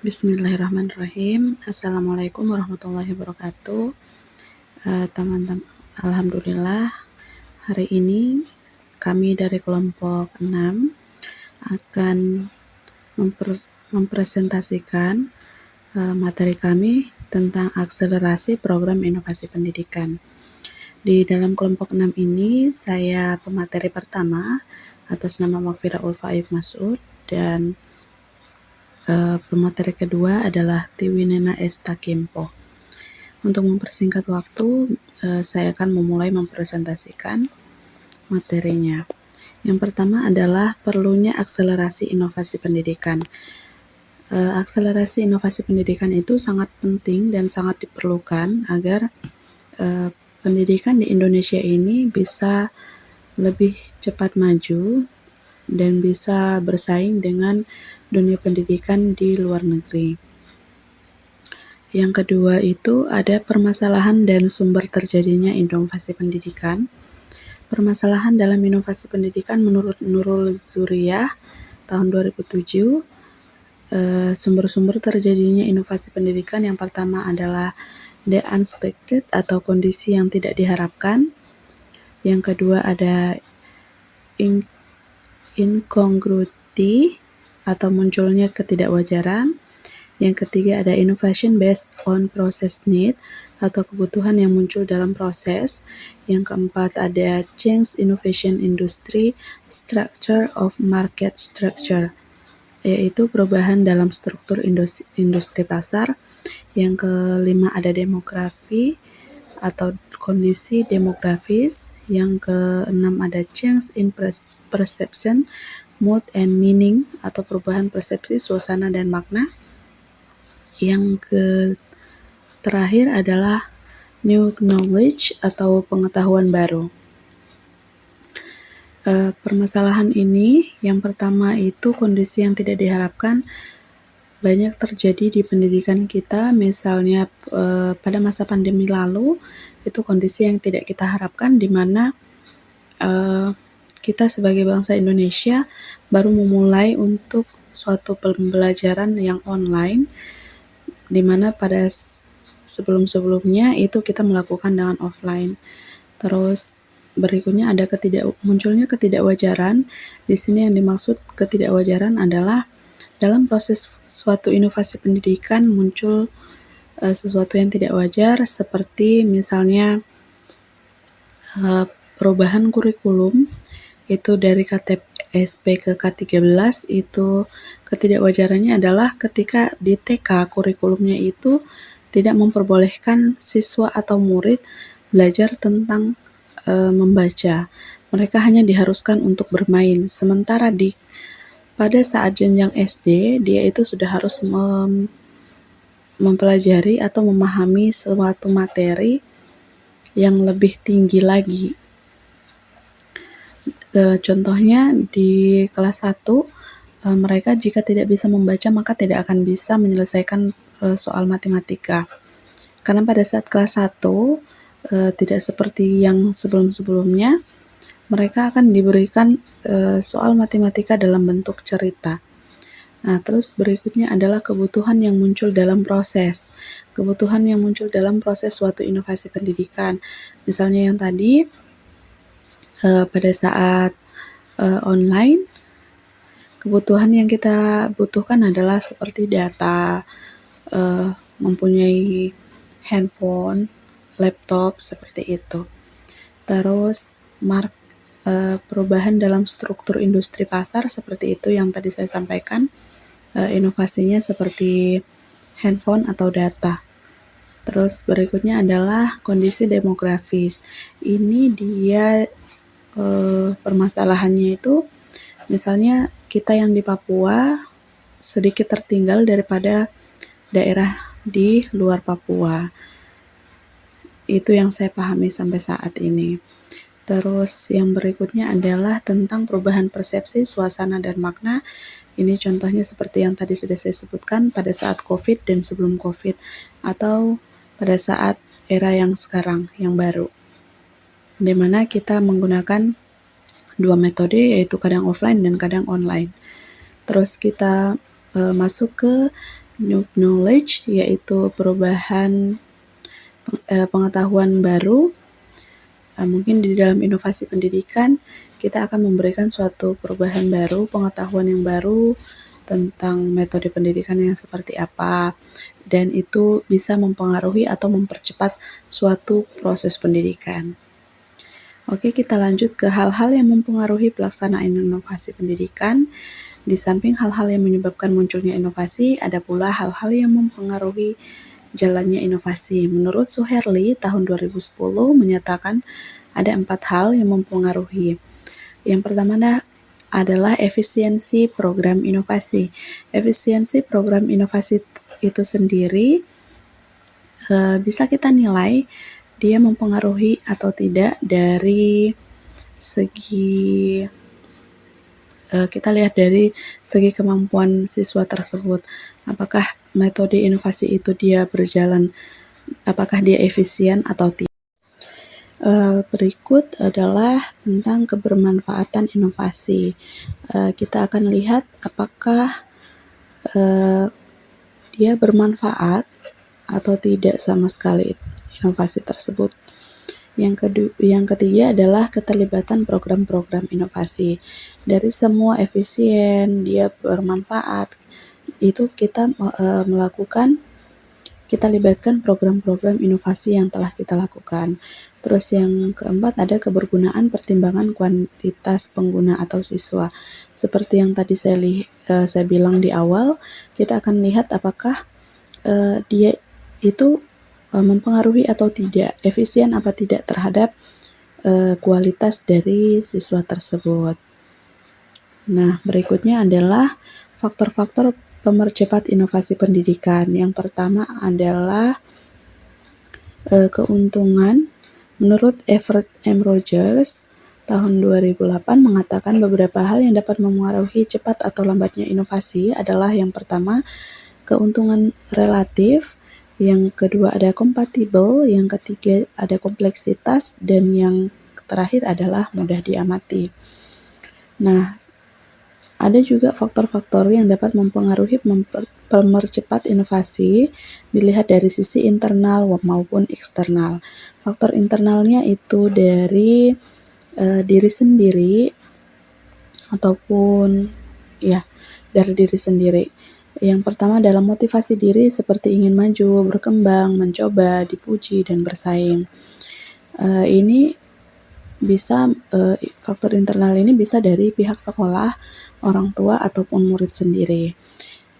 Bismillahirrahmanirrahim. Assalamualaikum warahmatullahi wabarakatuh. Teman-teman, alhamdulillah hari ini kami dari kelompok 6 akan mempresentasikan materi kami tentang akselerasi program inovasi pendidikan. Di dalam kelompok 6 ini saya pemateri pertama atas nama Mafira Ulfaif Masud, dan pemateri kedua adalah Tiwinena Esta Kimpo. Untuk mempersingkat waktu, saya akan memulai mempresentasikan materinya. Yang pertama adalah perlunya akselerasi inovasi pendidikan. Akselerasi inovasi pendidikan itu sangat penting dan sangat diperlukan agar pendidikan di Indonesia ini bisa lebih cepat maju dan bisa bersaing dengan dunia pendidikan di luar negeri. Yang kedua itu ada permasalahan dan sumber terjadinya inovasi pendidikan. Permasalahan dalam inovasi pendidikan menurut Nurul Zuriyah tahun 2007, sumber-sumber terjadinya inovasi pendidikan yang pertama adalah the unexpected atau kondisi yang tidak diharapkan. Yang kedua ada incongruity atau munculnya ketidakwajaran. Yang ketiga ada innovation based on process need atau kebutuhan yang muncul dalam proses. Yang keempat ada change innovation industry structure of market structure, yaitu perubahan dalam struktur industri pasar. Yang kelima ada demografi atau kondisi demografis. Yang keenam ada change in perception, mood and meaning atau perubahan persepsi, suasana dan makna. Yang terakhir adalah new knowledge atau pengetahuan baru. Permasalahan ini yang pertama itu kondisi yang tidak diharapkan banyak terjadi di pendidikan kita. Misalnya pada masa pandemi lalu itu kondisi yang tidak kita harapkan, di mana kita sebagai bangsa Indonesia baru memulai untuk suatu pembelajaran yang online, di mana pada sebelum-sebelumnya itu kita melakukan dengan offline. Terus berikutnya ada munculnya ketidakwajaran. Di sini yang dimaksud ketidakwajaran adalah dalam proses suatu inovasi pendidikan muncul sesuatu yang tidak wajar, seperti misalnya perubahan kurikulum itu dari KTSP ke K13. Itu ketidakwajarannya adalah ketika di TK kurikulumnya itu tidak memperbolehkan siswa atau murid belajar tentang membaca. Mereka hanya diharuskan untuk bermain. Sementara pada saat jenjang SD, dia itu sudah harus mempelajari atau memahami suatu materi yang lebih tinggi lagi. Contohnya di kelas 1, mereka jika tidak bisa membaca maka tidak akan bisa menyelesaikan soal matematika. Karena pada saat kelas 1 tidak seperti yang sebelum-sebelumnya, mereka akan diberikan soal matematika dalam bentuk cerita. Nah, terus berikutnya adalah kebutuhan yang muncul dalam proses. Kebutuhan yang muncul dalam proses suatu inovasi pendidikan. Misalnya yang tadi pada saat online, kebutuhan yang kita butuhkan adalah seperti data, mempunyai handphone, laptop, seperti itu. Terus perubahan dalam struktur industri pasar, seperti itu yang tadi saya sampaikan. Inovasinya seperti handphone atau data. Terus berikutnya adalah kondisi demografis. Ini dia permasalahannya itu, misalnya kita yang di Papua sedikit tertinggal daripada daerah di luar Papua. Itu yang saya pahami sampai saat ini. Terus yang berikutnya adalah tentang perubahan persepsi, suasana dan makna. Ini contohnya seperti yang tadi sudah saya sebutkan pada saat COVID dan sebelum COVID, atau pada saat era yang sekarang, yang baru, di mana kita menggunakan dua metode, yaitu kadang offline dan kadang online. Terus kita masuk ke new knowledge, yaitu perubahan pengetahuan baru. Mungkin di dalam inovasi pendidikan kita akan memberikan suatu perubahan baru, pengetahuan yang baru tentang metode pendidikan yang seperti apa, dan itu bisa mempengaruhi atau mempercepat suatu proses pendidikan. Oke, kita lanjut ke hal-hal yang mempengaruhi pelaksanaan inovasi pendidikan. Di samping hal-hal yang menyebabkan munculnya inovasi, ada pula hal-hal yang mempengaruhi jalannya inovasi. Menurut Suherli, tahun 2010 menyatakan ada 4 hal yang mempengaruhi. Yang pertama adalah efisiensi program inovasi. Efisiensi program inovasi itu sendiri bisa kita nilai dia mempengaruhi atau tidak dari segi kita lihat dari segi kemampuan siswa tersebut. Apakah metode inovasi itu dia berjalan, apakah dia efisien atau tidak. Berikut adalah tentang kebermanfaatan inovasi. Kita akan lihat apakah dia bermanfaat atau tidak sama sekali inovasi tersebut. Yang ketiga adalah keterlibatan program-program inovasi. Dari semua efisien, dia bermanfaat, itu kita kita libatkan program-program inovasi yang telah kita lakukan. Terus yang keempat ada kebergunaan pertimbangan kuantitas pengguna atau siswa. Seperti yang tadi saya bilang di awal, kita akan lihat apakah dia itu mempengaruhi atau tidak, efisien apa tidak terhadap kualitas dari siswa tersebut. Nah, berikutnya adalah faktor-faktor pemercepat inovasi pendidikan. Yang pertama adalah keuntungan. Menurut Everett M. Rogers, tahun 2008 mengatakan beberapa hal yang dapat mempengaruhi cepat atau lambatnya inovasi adalah yang pertama, keuntungan relatif, yang kedua ada kompatibel, yang ketiga ada kompleksitas, dan yang terakhir adalah mudah diamati. Nah, ada juga faktor-faktor yang dapat mempengaruhi mempercepat inovasi dilihat dari sisi internal maupun eksternal. Faktor internalnya itu dari diri sendiri ataupun dari diri sendiri. Yang pertama adalah motivasi diri seperti ingin maju, berkembang, mencoba, dipuji, dan bersaing. Ini bisa faktor internal ini bisa dari pihak sekolah, orang tua, ataupun murid sendiri.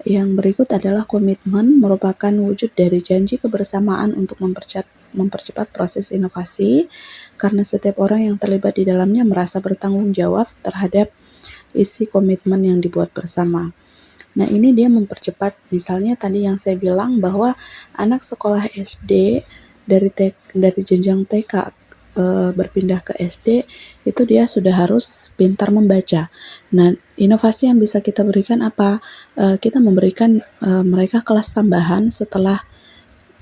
Yang berikut adalah komitmen, merupakan wujud dari janji kebersamaan untuk mempercepat proses inovasi, karena setiap orang yang terlibat di dalamnya merasa bertanggung jawab terhadap isi komitmen yang dibuat bersama. Nah, ini dia mempercepat, misalnya tadi yang saya bilang bahwa anak sekolah SD dari jenjang TK berpindah ke SD, itu dia sudah harus pintar membaca. Nah, inovasi yang bisa kita berikan apa? Kita memberikan mereka kelas tambahan setelah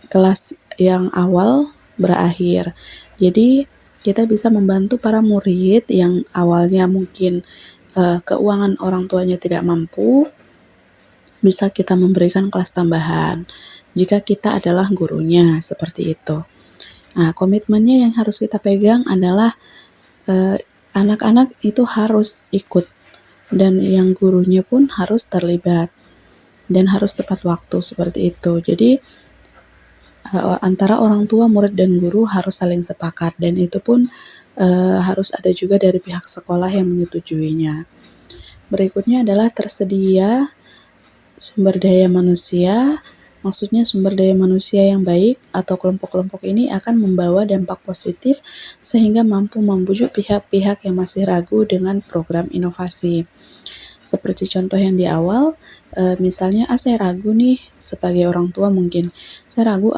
kelas yang awal berakhir. Jadi, kita bisa membantu para murid yang awalnya mungkin keuangan orang tuanya tidak mampu, bisa kita memberikan kelas tambahan jika kita adalah gurunya, seperti itu. Nah, komitmennya yang harus kita pegang adalah anak-anak itu harus ikut, dan yang gurunya pun harus terlibat dan harus tepat waktu, seperti itu. Jadi antara orang tua, murid, dan guru harus saling sepakat, dan itu pun harus ada juga dari pihak sekolah yang menyetujuinya. Berikutnya adalah tersedia sumber daya manusia. Maksudnya sumber daya manusia yang baik atau kelompok-kelompok ini akan membawa dampak positif sehingga mampu membujuk pihak-pihak yang masih ragu dengan program inovasi. Seperti contoh yang di awal, misalnya saya ragu nih sebagai orang tua, mungkin saya ragu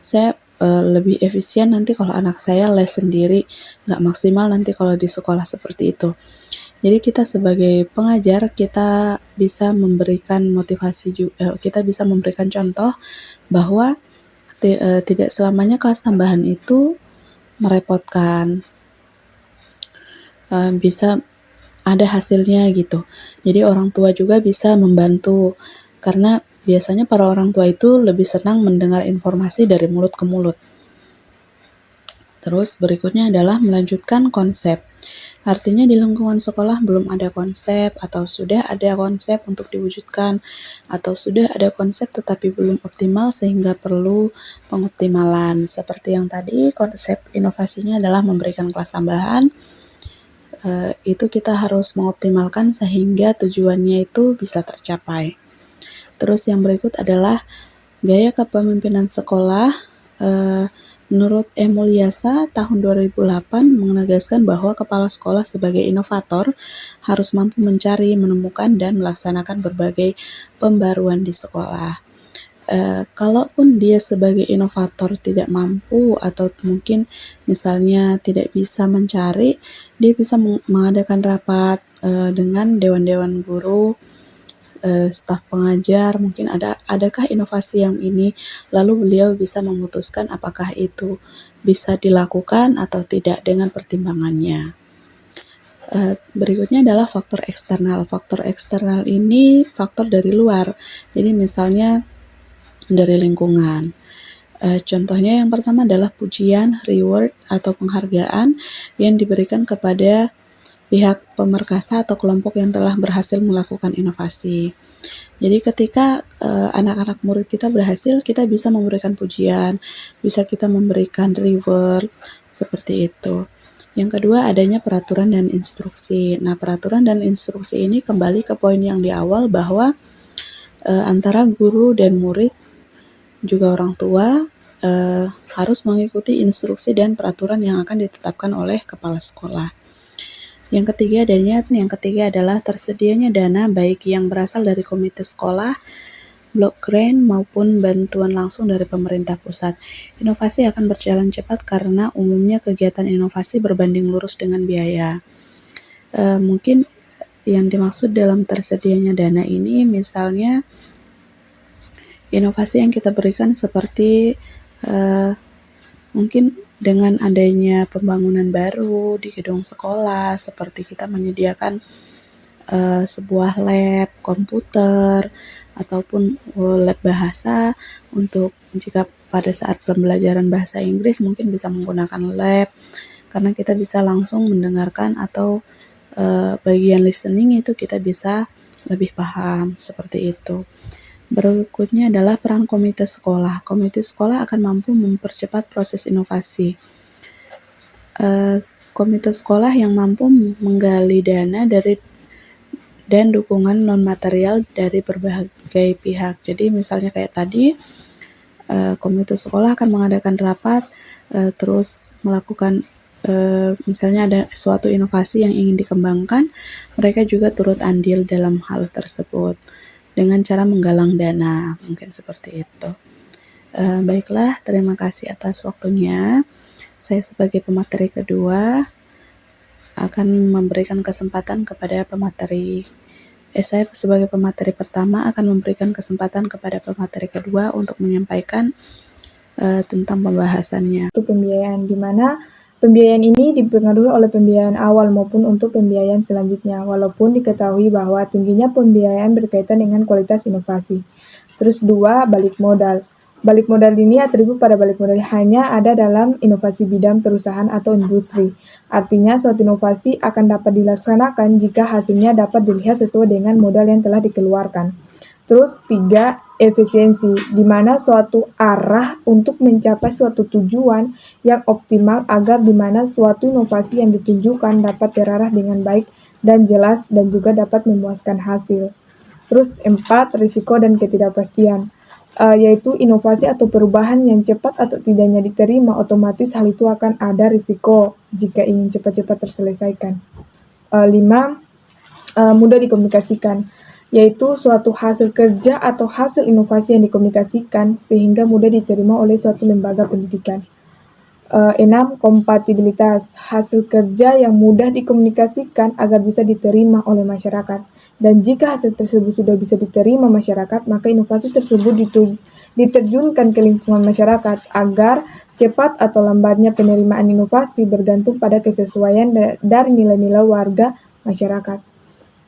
saya lebih efisien nanti kalau anak saya les sendiri, nggak maksimal nanti kalau di sekolah, seperti itu. Jadi kita sebagai pengajar, kita bisa memberikan motivasi juga, kita bisa memberikan contoh bahwa tidak selamanya kelas tambahan itu merepotkan, bisa ada hasilnya gitu. Jadi orang tua juga bisa membantu, karena biasanya para orang tua itu lebih senang mendengar informasi dari mulut ke mulut. Terus berikutnya adalah melanjutkan konsep. Artinya di lingkungan sekolah belum ada konsep, atau sudah ada konsep untuk diwujudkan, atau sudah ada konsep tetapi belum optimal sehingga perlu pengoptimalan. Seperti yang tadi, konsep inovasinya adalah memberikan kelas tambahan. Itu kita harus mengoptimalkan sehingga tujuannya itu bisa tercapai. Terus yang berikut adalah gaya kepemimpinan sekolah. Menurut E. Mulyasa tahun 2008 menegaskan bahwa kepala sekolah sebagai inovator harus mampu mencari, menemukan, dan melaksanakan berbagai pembaruan di sekolah. Kalaupun dia sebagai inovator tidak mampu atau mungkin misalnya tidak bisa mencari, dia bisa mengadakan rapat dengan dewan-dewan guru, staf pengajar, mungkin adakah inovasi yang ini, lalu beliau bisa memutuskan apakah itu bisa dilakukan atau tidak dengan pertimbangannya. Berikutnya adalah faktor eksternal. Faktor eksternal ini faktor dari luar, jadi misalnya dari lingkungan. Contohnya yang pertama adalah pujian, reward, atau penghargaan yang diberikan kepada pihak pemerkasa atau kelompok yang telah berhasil melakukan inovasi. Jadi ketika anak-anak murid kita berhasil, kita bisa memberikan pujian, bisa kita memberikan reward, seperti itu. Yang kedua, adanya peraturan dan instruksi. Nah, peraturan dan instruksi ini kembali ke poin yang di awal bahwa antara guru dan murid, juga orang tua, harus mengikuti instruksi dan peraturan yang akan ditetapkan oleh kepala sekolah. Yang ketiga adalah tersedianya dana baik yang berasal dari komite sekolah, block grant, maupun bantuan langsung dari pemerintah pusat. Inovasi akan berjalan cepat karena umumnya kegiatan inovasi berbanding lurus dengan biaya. Mungkin yang dimaksud dalam tersedianya dana ini misalnya inovasi yang kita berikan seperti mungkin dengan adanya pembangunan baru di gedung sekolah, seperti kita menyediakan sebuah lab komputer ataupun lab bahasa untuk jika pada saat pembelajaran bahasa Inggris mungkin bisa menggunakan lab, karena kita bisa langsung mendengarkan atau bagian listening itu kita bisa lebih paham, seperti itu. Berikutnya adalah peran komite sekolah. Komite sekolah akan mampu mempercepat proses inovasi. Komite sekolah yang mampu menggali dana dan dukungan non-material dari berbagai pihak. Jadi misalnya kayak tadi, komite sekolah akan mengadakan rapat, terus melakukan misalnya ada suatu inovasi yang ingin dikembangkan, mereka juga turut andil dalam hal tersebut dengan cara menggalang dana, mungkin seperti itu. Baiklah, terima kasih atas waktunya. Saya sebagai pemateri kedua akan memberikan kesempatan kepada saya sebagai pemateri pertama akan memberikan kesempatan kepada pemateri kedua untuk menyampaikan tentang pembahasannya. Untuk pembiayaan, di mana pembiayaan ini dipengaruhi oleh pembiayaan awal maupun untuk pembiayaan selanjutnya, walaupun diketahui bahwa tingginya pembiayaan berkaitan dengan kualitas inovasi. Terus 2, balik modal. Balik modal ini atribut pada balik modal hanya ada dalam inovasi bidang perusahaan atau industri. Artinya suatu inovasi akan dapat dilaksanakan jika hasilnya dapat dilihat sesuai dengan modal yang telah dikeluarkan. Terus 3, efisiensi, di mana suatu arah untuk mencapai suatu tujuan yang optimal agar di mana suatu inovasi yang ditunjukkan dapat terarah dengan baik dan jelas dan juga dapat memuaskan hasil. Terus 4, risiko dan ketidakpastian, yaitu inovasi atau perubahan yang cepat atau tidaknya diterima, otomatis hal itu akan ada risiko jika ingin cepat-cepat terselesaikan. 5, mudah dikomunikasikan, yaitu suatu hasil kerja atau hasil inovasi yang dikomunikasikan sehingga mudah diterima oleh suatu lembaga pendidikan. 6, kompatibilitas, hasil kerja yang mudah dikomunikasikan agar bisa diterima oleh masyarakat. Dan jika hasil tersebut sudah bisa diterima masyarakat, maka inovasi tersebut diterjunkan ke lingkungan masyarakat agar cepat atau lambatnya penerimaan inovasi bergantung pada kesesuaian dari nilai-nilai warga masyarakat.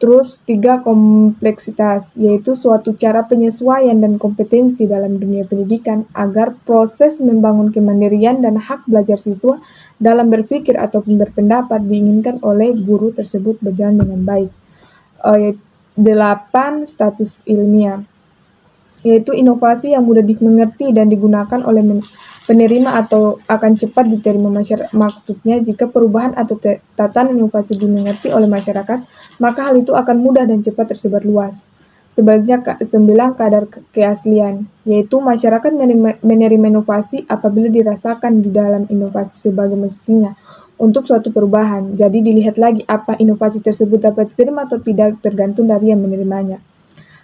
Terus 3, kompleksitas, yaitu suatu cara penyesuaian dan kompetensi dalam dunia pendidikan agar proses membangun kemandirian dan hak belajar siswa dalam berpikir ataupun berpendapat diinginkan oleh guru tersebut berjalan dengan baik. 8, status ilmiah, yaitu inovasi yang mudah dimengerti dan digunakan oleh penerima atau akan cepat diterima masyarakat. Maksudnya, jika perubahan atau tatanan inovasi dimengerti oleh masyarakat, maka hal itu akan mudah dan cepat tersebar luas. Sebaliknya, 9, kadar keaslian, yaitu masyarakat menerima inovasi apabila dirasakan di dalam inovasi sebagai mestinya untuk suatu perubahan. Jadi dilihat lagi apa inovasi tersebut dapat diterima atau tidak tergantung dari yang menerimanya.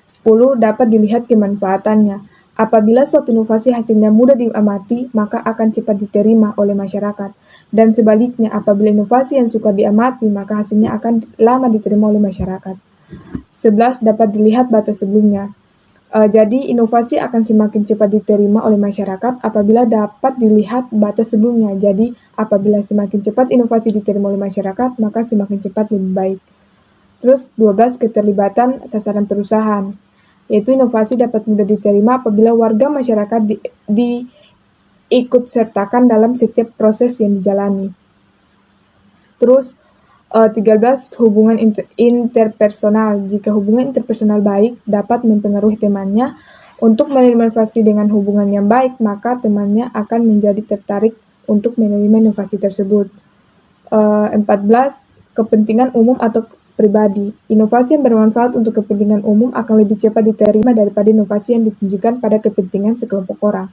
10, dapat dilihat kemanfaatannya. Apabila suatu inovasi hasilnya mudah diamati, maka akan cepat diterima oleh masyarakat. Dan sebaliknya, apabila inovasi yang suka diamati, maka hasilnya akan lama diterima oleh masyarakat. 11, dapat dilihat batas sebelumnya. Jadi, inovasi akan semakin cepat diterima oleh masyarakat apabila dapat dilihat batas sebelumnya. Jadi, apabila semakin cepat inovasi diterima oleh masyarakat, maka semakin cepat lebih baik. Terus 12, keterlibatan sasaran perusahaan, yaitu inovasi dapat mudah diterima apabila warga masyarakat diikut sertakan dalam setiap proses yang dijalani. Terus 13, hubungan interpersonal. Jika hubungan interpersonal baik dapat mempengaruhi temannya untuk menerima inovasi dengan hubungan yang baik, maka temannya akan menjadi tertarik untuk menerima inovasi tersebut. 14, kepentingan umum atau pribadi. Inovasi yang bermanfaat untuk kepentingan umum akan lebih cepat diterima daripada inovasi yang ditujukan pada kepentingan sekelompok orang.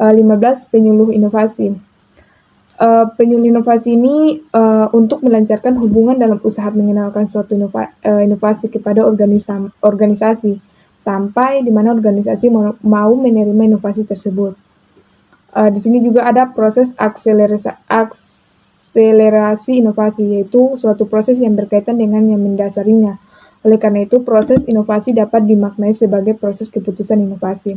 15, penyuluh inovasi. Penyuluh inovasi ini untuk melancarkan hubungan dalam usaha mengenalkan suatu inovasi kepada organisasi sampai di mana organisasi mau menerima inovasi tersebut. Di sini juga ada proses akselerasi inovasi, yaitu suatu proses yang berkaitan dengan yang mendasarinya. Oleh karena itu, proses inovasi dapat dimaknai sebagai proses keputusan inovasi.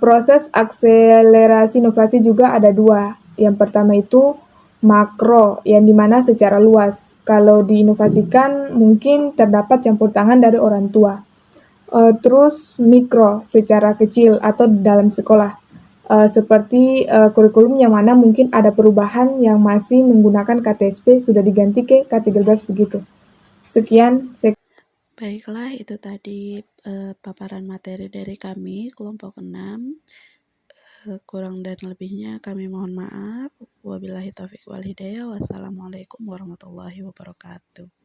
Proses akselerasi inovasi juga ada 2. Yang pertama itu makro, yang dimana secara luas. Kalau diinovasikan mungkin terdapat campur tangan dari orang tua. Terus mikro, secara kecil atau dalam sekolah. Seperti kurikulum yang mana mungkin ada perubahan yang masih menggunakan KTSP sudah diganti ke K13 begitu. Sekian. Baiklah, itu tadi paparan materi dari kami, kelompok 6. Kurang dan lebihnya kami mohon maaf. Wabillahi taufiq wal hidayah. Wassalamualaikum warahmatullahi wabarakatuh.